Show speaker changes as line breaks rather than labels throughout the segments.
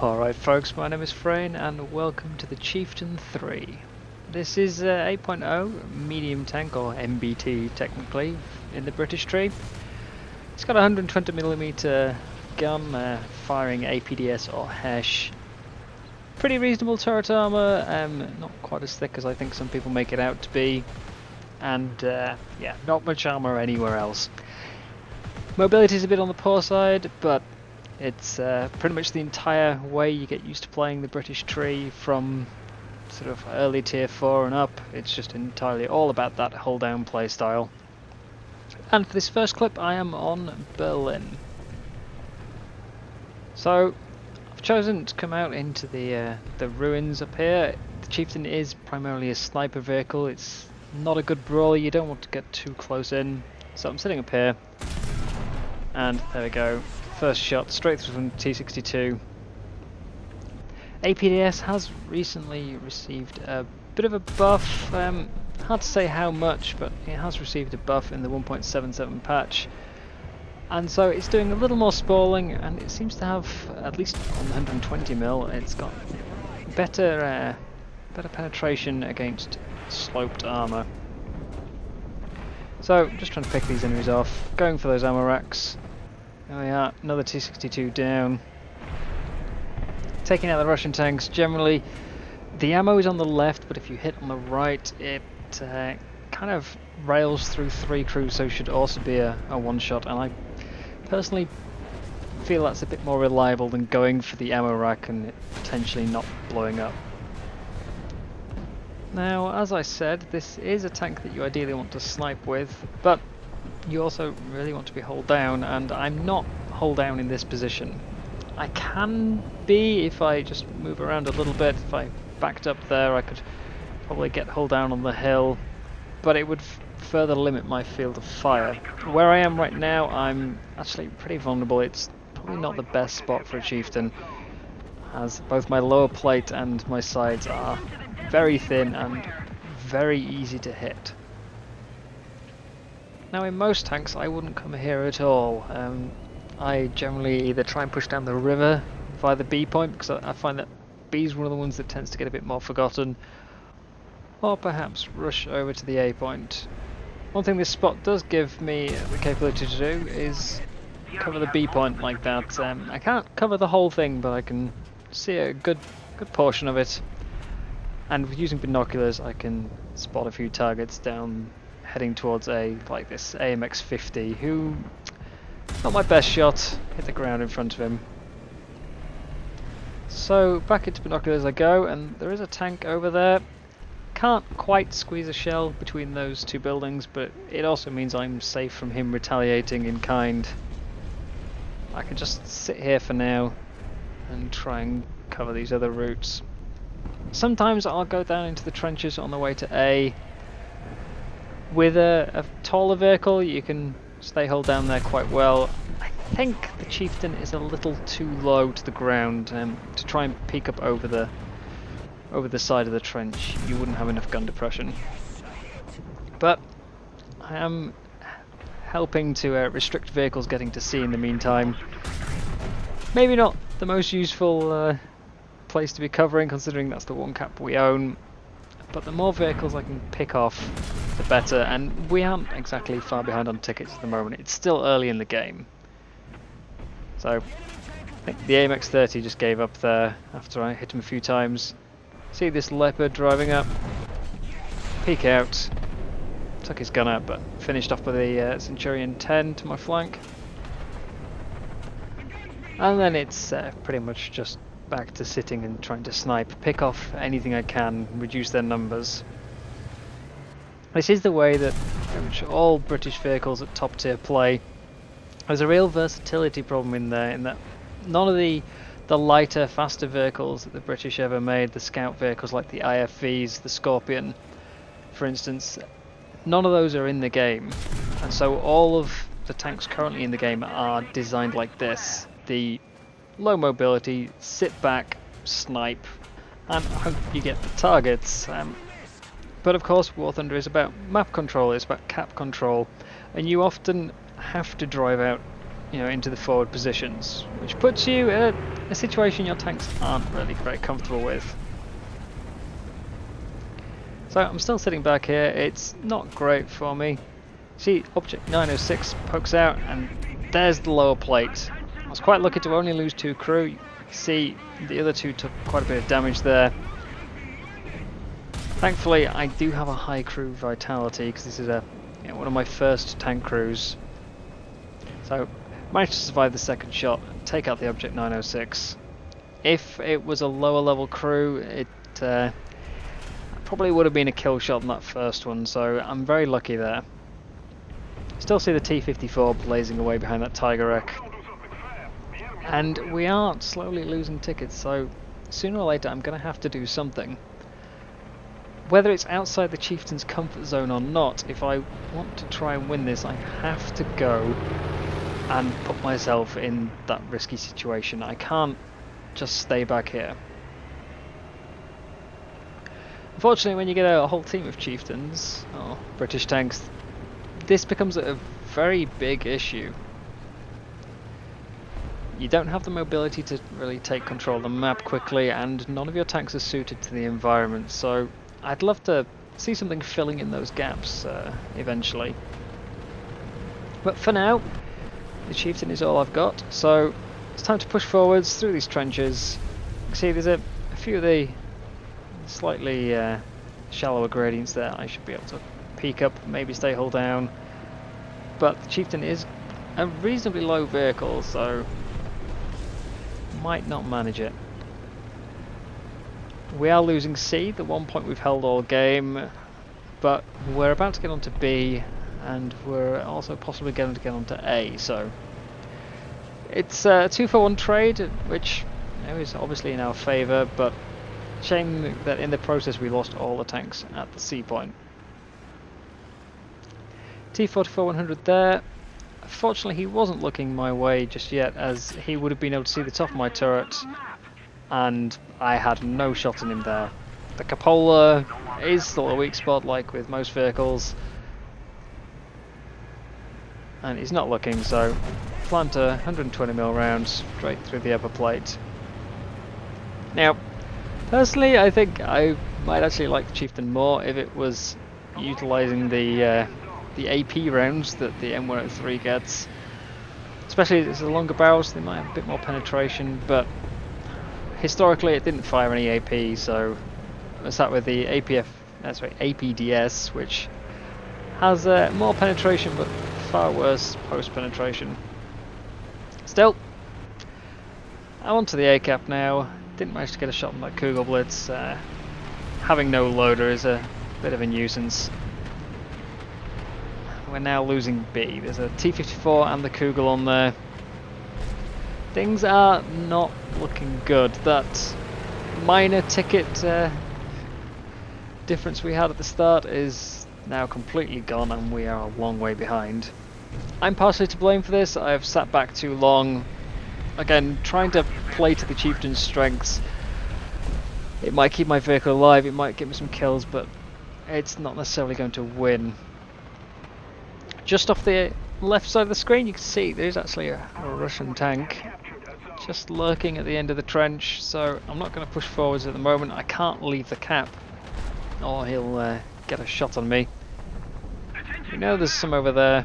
Alright folks, my name is Freyn and welcome to the Chieftain 3. This is 8.0 medium tank, or MBT technically, in the British tree. It's got a 120mm gun, firing APDS or HESH. Pretty reasonable turret armour, not quite as thick as I think some people make it out to be. And yeah, not much armour anywhere else. Mobility is a bit on the poor side, but it's pretty much the entire way you get used to playing the British tree from sort of early tier 4 and up. It's just entirely all about that hold down play style. And for this first clip I am on Berlin. So I've chosen to come out into the ruins up here. The Chieftain is primarily a sniper vehicle. It's not a good brawler, you don't want to get too close in. So I'm sitting up here and there we go. First shot straight through from T62. APDS has recently received a bit of a buff. Hard to say how much, but it has received a buff in the 1.77 patch. And so it's doing a little more spalling, and it seems to have, at least on the 120mm, it's got better penetration against sloped armour. So just trying to pick these enemies off, going for those ammo racks. There we are, another T62 down. Taking out the Russian tanks. Generally, the ammo is on the left, but if you hit on the right, it kind of rails through 3 crews, so should also be a one-shot. And I personally feel that's a bit more reliable than going for the ammo rack and it potentially not blowing up. Now, as I said, this is a tank that you ideally want to snipe with, but you also really want to be hold down, and I'm not hold down in this position. I can be if I just move around a little bit. If I backed up there, I could probably get hold down on the hill, but it would further limit my field of fire. Where I am right now, I'm actually pretty vulnerable. It's probably not the best spot for a Chieftain, as both my lower plate and my sides are very thin and very easy to hit. Now in most tanks I wouldn't come here at all. I generally either try and push down the river via the B point, because I find that B is one of the ones that tends to get a bit more forgotten, or perhaps rush over to the A point. One thing this spot does give me the capability to do is cover the B point like that. I can't cover the whole thing, but I can see a good portion of it, and with using binoculars I can spot a few targets down heading towards A, like this Mk.3, who, not my best shot, hit the ground in front of him. So back into binoculars I go, and there is a tank over there. Can't quite squeeze a shell between those two buildings, but it also means I'm safe from him retaliating in kind. I can just sit here for now and try and cover these other routes. Sometimes I'll go down into the trenches on the way to A. With a taller vehicle you can stay hold down there quite well. I think the Chieftain is a little too low to the ground to try and peek up over the side of the trench. You wouldn't have enough gun depression. But I am helping to restrict vehicles getting to C in the meantime. Maybe not the most useful place to be covering, considering that's the one cap we own, but the more vehicles I can pick off the better, and we aren't exactly far behind on tickets at the moment. It's still early in the game. So I think the Mk.3 just gave up there after I hit him a few times. See this Leopard driving up, peek out, took his gun out, but finished off with a Centurion 10 to my flank. And then it's pretty much just back to sitting and trying to snipe, pick off anything I can, reduce their numbers. This is the way that pretty much all British vehicles at top tier play. There's a real versatility problem in there, in that none of the lighter, faster vehicles that the British ever made, the scout vehicles like the IFVs, the Scorpion, for instance, none of those are in the game. And so all of the tanks currently in the game are designed like this. The low mobility, sit back, snipe, and hope you get the targets. But of course War Thunder is about map control, it's about cap control, and you often have to drive out into the forward positions, which puts you in a situation your tanks aren't really very comfortable with. So I'm still sitting back here. It's not great for me. See, object 906 pokes out, and there's the lower plate. I was quite lucky to only lose 2 crew. You can see the other 2 took quite a bit of damage there. Thankfully, I do have a high crew vitality because this is one of my first tank crews. So, managed to survive the second shot and take out the object 906. If it was a lower level crew, it probably would have been a kill shot on that first one, so I'm very lucky there. Still see the T-54 blazing away behind that Tiger wreck. And we are slowly losing tickets, so sooner or later I'm going to have to do something. Whether it's outside the Chieftain's comfort zone or not, if I want to try and win this, I have to go and put myself in that risky situation. I can't just stay back here. Unfortunately, when you get a whole team of Chieftains, or British tanks, this becomes a very big issue. You don't have the mobility to really take control of the map quickly, and none of your tanks are suited to the environment, so I'd love to see something filling in those gaps eventually. But for now, the Chieftain is all I've got, so it's time to push forwards through these trenches. You can see there's a few of the slightly shallower gradients there. I should be able to peek up, maybe stay hull down. But the Chieftain is a reasonably low vehicle, so might not manage it. We are losing C, the 1 point we've held all game, but we're about to get onto B, and we're also possibly going to get onto A, so it's a 2-for-1 trade, which is obviously in our favour, but shame that in the process we lost all the tanks at the C point. T-44-100 there. Fortunately, he wasn't looking my way just yet, as he would have been able to see the top of my turret, and I had no shot in him there. The cupola is still a weak spot, like with most vehicles, and he's not looking, so plant a 120mm round straight through the upper plate. Now, personally, I think I might actually like the Chieftain more if it was utilising the AP rounds that the Mk.3 gets. Especially as it's a longer barrel, so they might have a bit more penetration, but historically it didn't fire any AP, so I sat with the APDS, which has more penetration but far worse post-penetration. Still, I'm onto the A-cap now. Didn't manage to get a shot on that Kugel Blitz. Having no loader is a bit of a nuisance. We're now losing B. There's a T-54 and the Kugel on there. Things are not looking good. That minor ticket difference we had at the start is now completely gone, and we are a long way behind. I'm partially to blame for this. I've sat back too long. Again, trying to play to the Chieftain's strengths. It might keep my vehicle alive, it might get me some kills, but it's not necessarily going to win. Just off the left side of the screen you can see there's actually a Russian tank just lurking at the end of the trench, so I'm not going to push forwards at the moment. I can't leave the cap or he'll get a shot on me. You know there's some over there.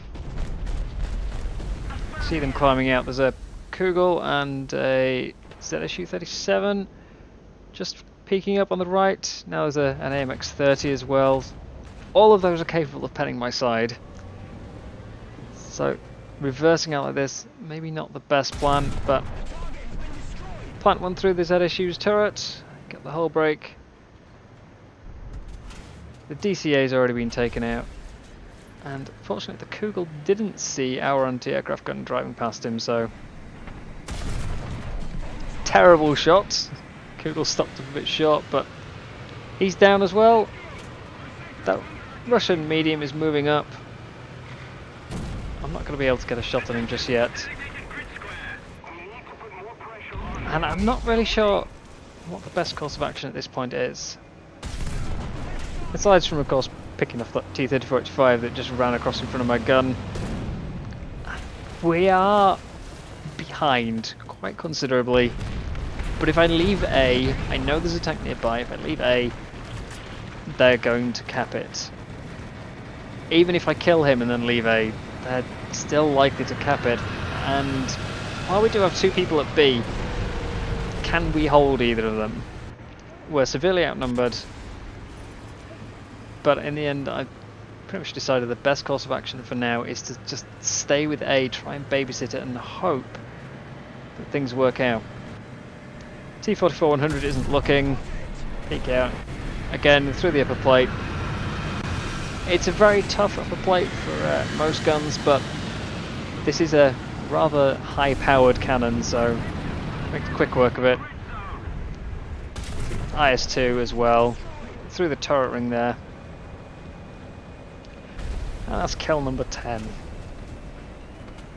See them climbing out. There's a Kugel and a ZSU-37 just peeking up on the right. Now there's an Mk.3 as well. All of those are capable of penning my side. So reversing out like this, maybe not the best plan, but plant one through the ZSU's turret, get the hull break. The DCA's already been taken out, and fortunately the Kugel didn't see our anti-aircraft gun driving past him, so terrible shot. Kugel stopped a bit short, but he's down as well. That Russian medium is moving up. I'm not going to be able to get a shot on him just yet. And I'm not really sure what the best course of action at this point is. Aside from, of course, picking off that T-34-85 that just ran across in front of my gun. We are behind quite considerably. But if I leave A, I know there's a tank nearby. If I leave A, they're going to cap it. Even if I kill him and then leave A, they're still likely to cap it. And while we do have 2 people at B, can we hold either of them? We're severely outnumbered. But in the end, I pretty much decided the best course of action for now is to just stay with A, try and babysit it, and hope that things work out. T-44-100 isn't looking. Peek out. Again, through the upper plate. It's a very tough upper plate for most guns, but this is a rather high-powered cannon, so make quick work of it. IS-2 as well, through the turret ring there. And that's kill number 10.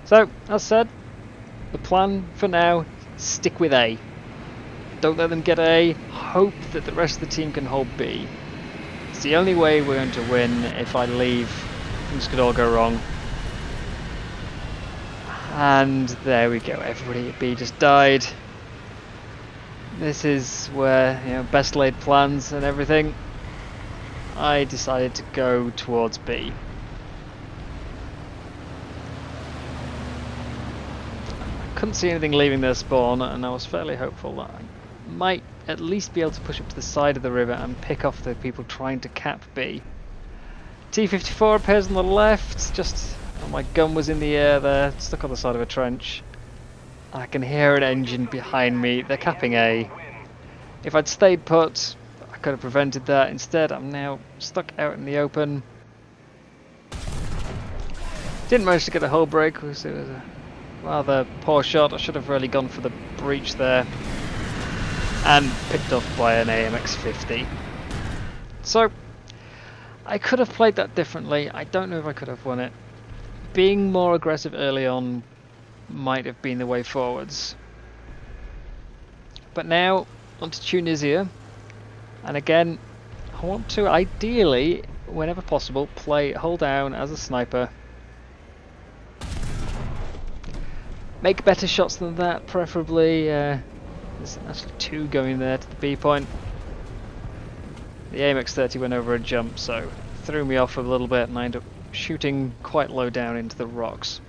So, as said, the plan for now, stick with A. Don't let them get A, hope that the rest of the team can hold B. It's the only way we're going to win. If I leave, things could all go wrong. And there we go, everybody at B just died. This is where, you know, best laid plans and everything. I decided to go towards B. I couldn't see anything leaving their spawn, and I was fairly hopeful that I might at least be able to push up to the side of the river and pick off the people trying to cap B. T-54 appears on the left, just my gun was in the air there, stuck on the side of a trench. I can hear an engine behind me. They're capping A. If I'd stayed put, I could have prevented that. Instead, I'm now stuck out in the open. Didn't manage to get a hull break because it was a rather poor shot. I should have really gone for the breach there. And picked off by an Mk.3. So, I could have played that differently. I don't know if I could have won it. Being more aggressive early on might have been the way forwards. But now, onto Tunisia. And again, I want to ideally, whenever possible, play hull down as a sniper. Make better shots than that, preferably. There's actually 2 going there to the B point. The Mk.3 went over a jump, so threw me off a little bit, and I ended up shooting quite low down into the rocks.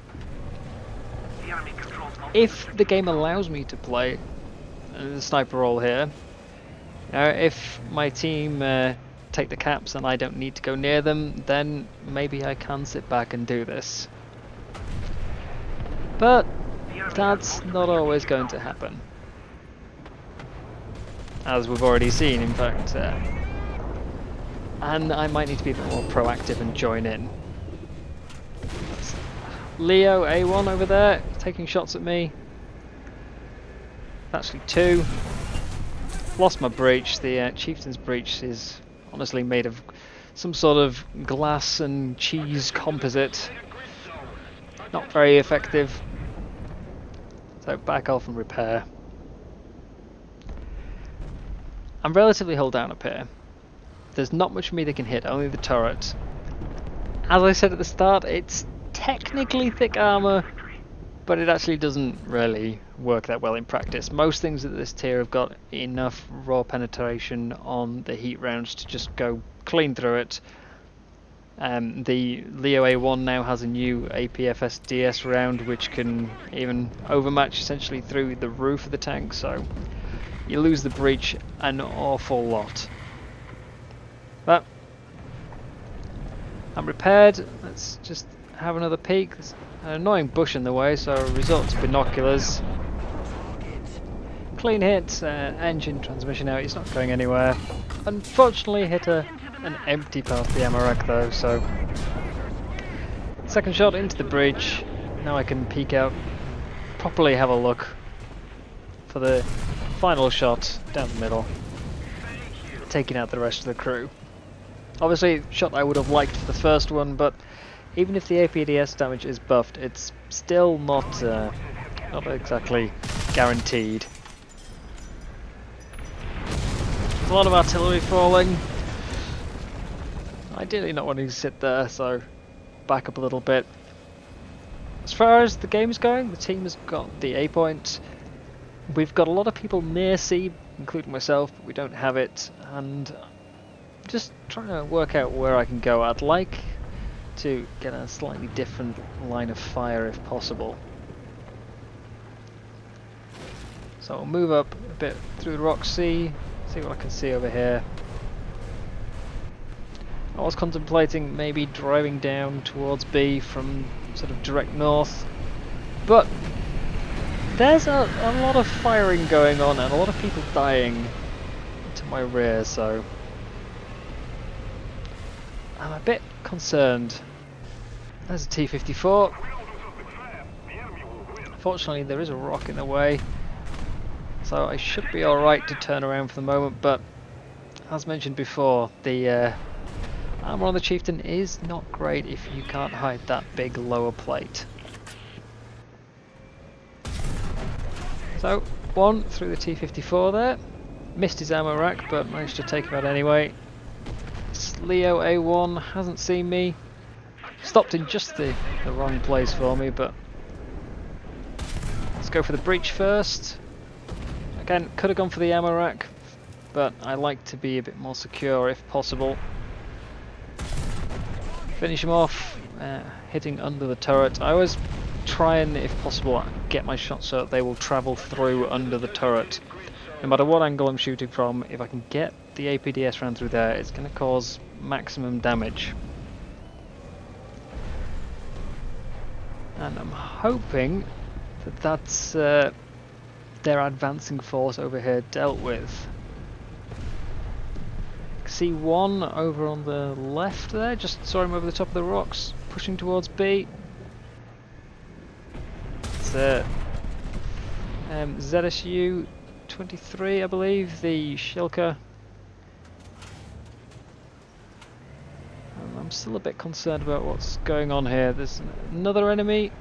If the game allows me to play the sniper role here, you know, if my team take the caps and I don't need to go near them, then maybe I can sit back and do this. But that's not always going to happen, as we've already seen, in fact. And I might need to be a bit more proactive and join in. Leo A1 over there, taking shots at me. Actually 2. Lost my breach. The Chieftain's breach is honestly made of some sort of glass and cheese composite. Not very effective. So back off and repair. I'm relatively hull down up here. There's not much of me that can hit, only the turret. As I said at the start, it's technically thick armour, but it actually doesn't really work that well in practice. Most things at this tier have got enough raw penetration on the heat rounds to just go clean through it. The Leo A1 now has a new APFS DS round which can even overmatch essentially through the roof of the tank, so you lose the breach an awful lot. But I'm repaired. Let's just have another peek. There's an annoying bush in the way, so I resort to binoculars. Clean hit, engine transmission out, it's not going anywhere. Unfortunately hit an empty part of the ammo rack though, so second shot into the breach. Now I can peek out, properly have a look for the final shot down the middle, taking out the rest of the crew. Obviously, shot I would have liked for the first one, but even if the APDS damage is buffed, it's still not exactly guaranteed. There's a lot of artillery falling. Ideally not wanting to sit there, so back up a little bit. As far as the game's going, the team has got the A point. We've got a lot of people near C, including myself, but we don't have it, and just trying to work out where I can go. I'd like to get a slightly different line of fire if possible. So I'll move up a bit through the rock C, see what I can see over here. I was contemplating maybe driving down towards B from sort of direct north, but there's a lot of firing going on and a lot of people dying to my rear, so I'm a bit concerned. There's a T-54. Fortunately there is a rock in the way, so I should be alright to turn around for the moment, but as mentioned before, the armor on the Chieftain is not great if you can't hide that big lower plate. So, one through the T-54 there. Missed his ammo rack, but managed to take him out anyway. This Leo A1 hasn't seen me. Stopped in just the wrong place for me, but let's go for the breach first. Again, could have gone for the ammo rack, but I like to be a bit more secure if possible. Finish him off, hitting under the turret. I always try and, if possible, get my shots so that they will travel through under the turret. No matter what angle I'm shooting from, if I can get the APDS round through there, it's going to cause maximum damage. And I'm hoping that that's their advancing force over here dealt with. See one over on the left there, just saw him over the top of the rocks, pushing towards B. It's ZSU 23, I believe, the Shilka. I'm still a bit concerned about what's going on here. There's another enemy,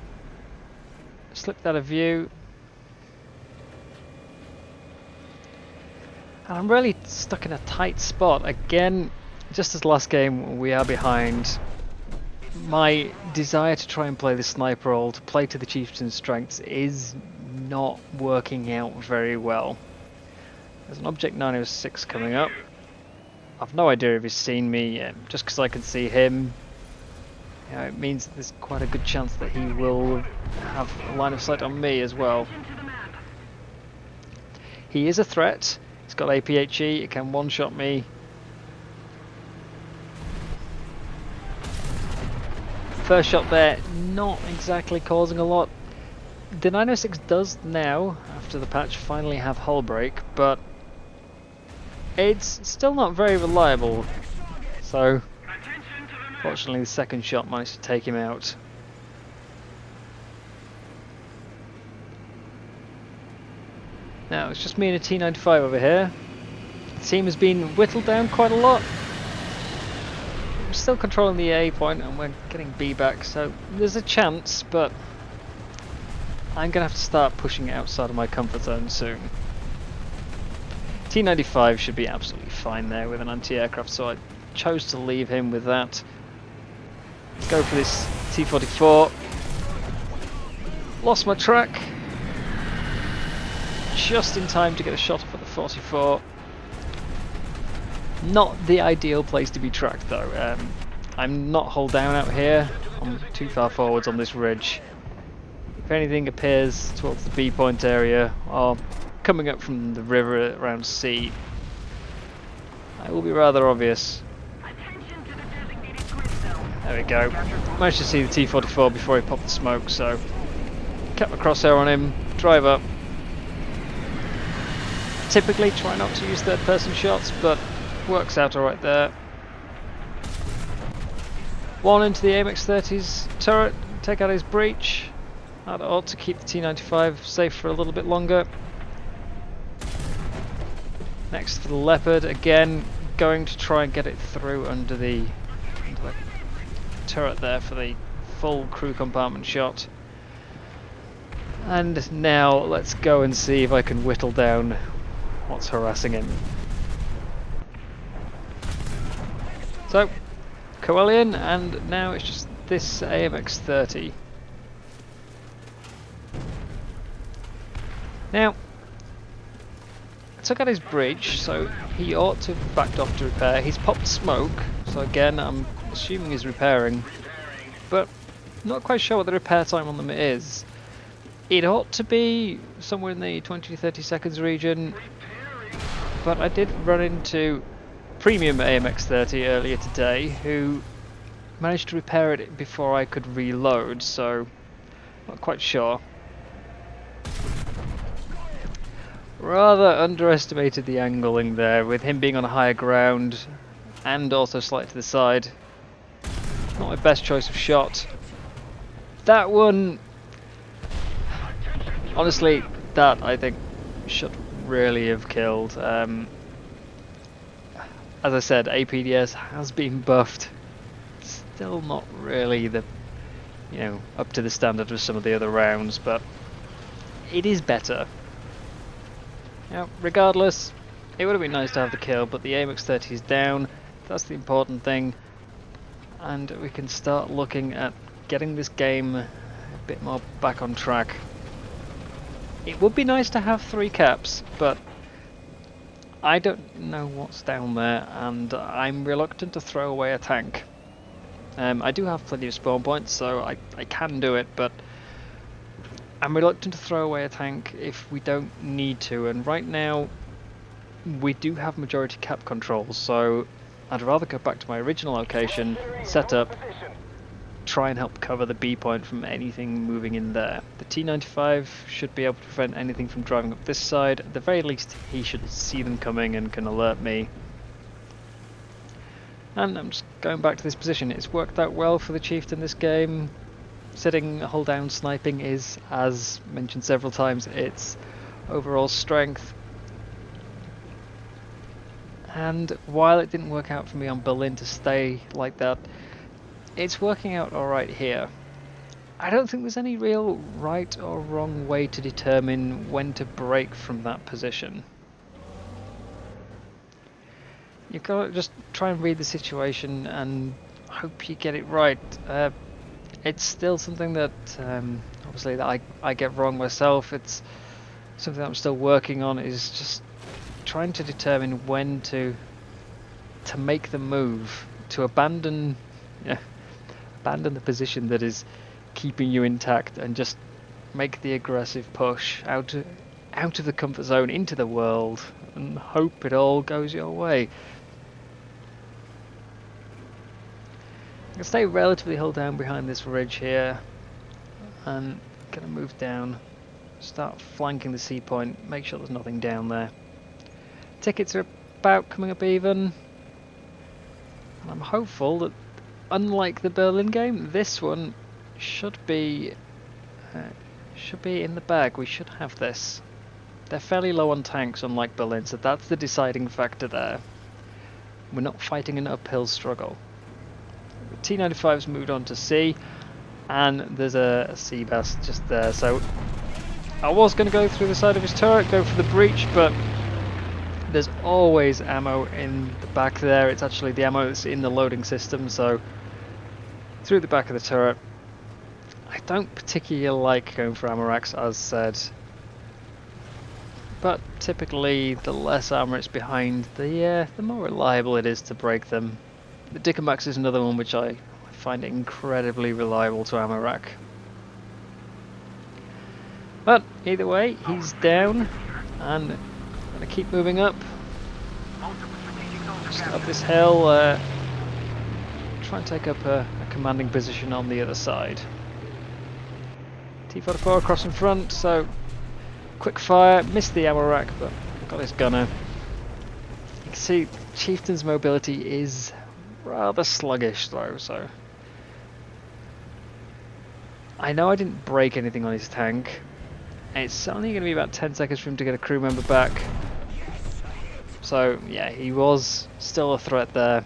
slipped out of view. And I'm really stuck in a tight spot. Again, just as last game, we are behind. My desire to try and play the sniper role, to play to the Chieftain's strengths, is not working out very well. There's an Object 906 coming up. I've no idea if he's seen me. Just because I can see him, you know, it means that there's quite a good chance that he will have a line of sight on me as well. He is a threat. It's got APHE, it can one-shot me. First shot there, not exactly causing a lot. The 906 does now, after the patch, finally have hull break, but it's still not very reliable. So, fortunately the second shot managed to take him out. Now, it's just me and a T-95 over here. The team has been whittled down quite a lot. I'm still controlling the A point and we're getting B back, so there's a chance, but I'm going to have to start pushing outside of my comfort zone soon. T-95 should be absolutely fine there with an anti-aircraft, so I chose to leave him with that. Let's go for this T-44. Lost my track. Just in time to get a shot off at the 44. Not the ideal place to be tracked though. I'm not hull down out here. I'm too far forwards on this ridge. If anything appears towards the B point area or coming up from the river around C, it will be rather obvious. There we go. Managed to see the T-44 before he popped the smoke, so kept my crosshair on him, drive up. Typically try not to use third-person shots, but works out alright there. One into the Mk.3's turret, take out his breach. That ought to keep the T-95 safe for a little bit longer. Next for the Leopard, again going to try and get it through under the turret there for the full crew compartment shot. And now let's go and see if I can whittle down what's harassing him. So, Coelian, and now it's just this AMX-30. Now, I took out his bridge, so he ought to have backed off to repair. He's popped smoke, so again, I'm assuming he's repairing, but not quite sure what the repair time on them is. It ought to be somewhere in the 20-30 seconds region, but I did run into Premium Mk.3 earlier today, who managed to repair it before I could reload, so not quite sure. Rather underestimated the angling there, with him being on higher ground and also slightly to the side. Not my best choice of shot. That one, honestly, that I think should really have killed. As I said, APDS has been buffed. Still not really the, up to the standard of some of the other rounds, but it is better. Regardless, it would have been nice to have the kill, but the Mk.3 is down. That's the important thing, and we can start looking at getting this game a bit more back on track. It would be nice to have 3 caps, but I don't know what's down there, and I'm reluctant to throw away a tank. I do have plenty of spawn points, so I can do it, but I'm reluctant to throw away a tank if we don't need to, and right now we do have majority cap controls, so I'd rather go back to my original location, set up, try and help cover the B point from anything moving in there. The T95 should be able to prevent anything from driving up this side. At the very least, he should see them coming and can alert me. And I'm just going back to this position. It's worked out well for the Chieftain this game. Sitting hull down sniping is, as mentioned several times, its overall strength. And while it didn't work out for me on Berlin to stay like that, it's working out alright here. I don't think there's any real right or wrong way to determine when to break from that position. You've got to just try and read the situation and hope you get it right. It's still something that, obviously, that I get wrong myself. It's something that I'm still working on, is just trying to determine when to make the move, to abandon the position that is keeping you intact and just make the aggressive push out of the comfort zone into the world and hope it all goes your way. I can stay relatively hull down behind this ridge here and gonna move down, start flanking the C point, make sure there's nothing down there. Tickets are about coming up even, and I'm hopeful that, unlike the Berlin game, this one should be in the bag. We should have this. They're fairly low on tanks, unlike Berlin, so that's the deciding factor there. We're not fighting an uphill struggle. T95's moved on to C, and there's a C bass just there, so I was going to go through the side of his turret, go for the breach, but there's always ammo in the back there. It's actually the ammo that's in the loading system, so through the back of the turret. I don't particularly like going for ammo racks, as said, but typically the less armor it's behind, the more reliable it is to break them. The Dickermax is another one which I find incredibly reliable to ammo rack. But either way, he's down, and I'm going to keep moving up. Just up this hill, try and take up a commanding position on the other side. T44 across in front, so quick fire, missed the ammo rack, but got his gunner. You can see Chieftain's mobility is rather sluggish though, so I know I didn't break anything on his tank. It's only going to be about 10 seconds for him to get a crew member back, so yeah, he was still a threat there.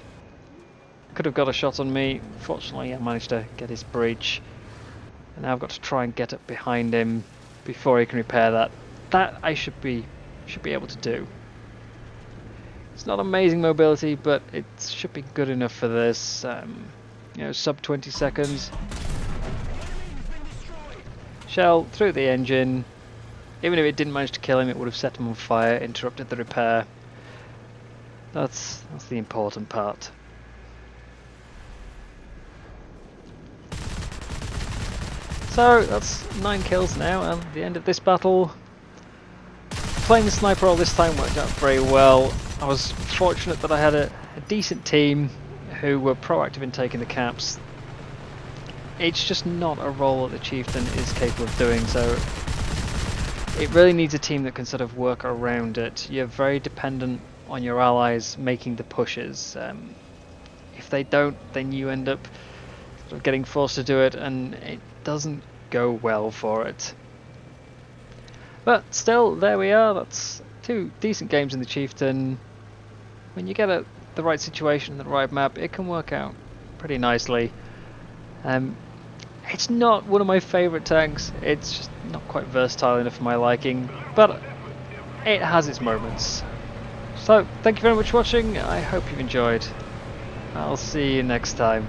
Could have got a shot on me. Fortunately I managed to get his breach, and now I've got to try and get up behind him before he can repair that. That I should be able to do. It's not amazing mobility, but it should be good enough for this. Sub 20 seconds. Shell through the engine, Even if it didn't manage to kill him, it would have set him on fire, interrupted the repair. That's the important part. So that's 9 kills now, and the end of this battle. Playing the sniper all this time worked out very well. I was fortunate that I had a decent team who were proactive in taking the caps. It's just not a role that the Chieftain is capable of doing, so it really needs a team that can sort of work around it. You're very dependent on your allies making the pushes. If they don't, then you end up sort of getting forced to do it, and it doesn't go well for it. But still, there we are. That's 2 decent games in the Chieftain. When you get the right situation, the right map, it can work out pretty nicely. It's not one of my favourite tanks. It's just not quite versatile enough for my liking, but it has its moments. So, thank you very much for watching. I hope you've enjoyed. I'll see you next time.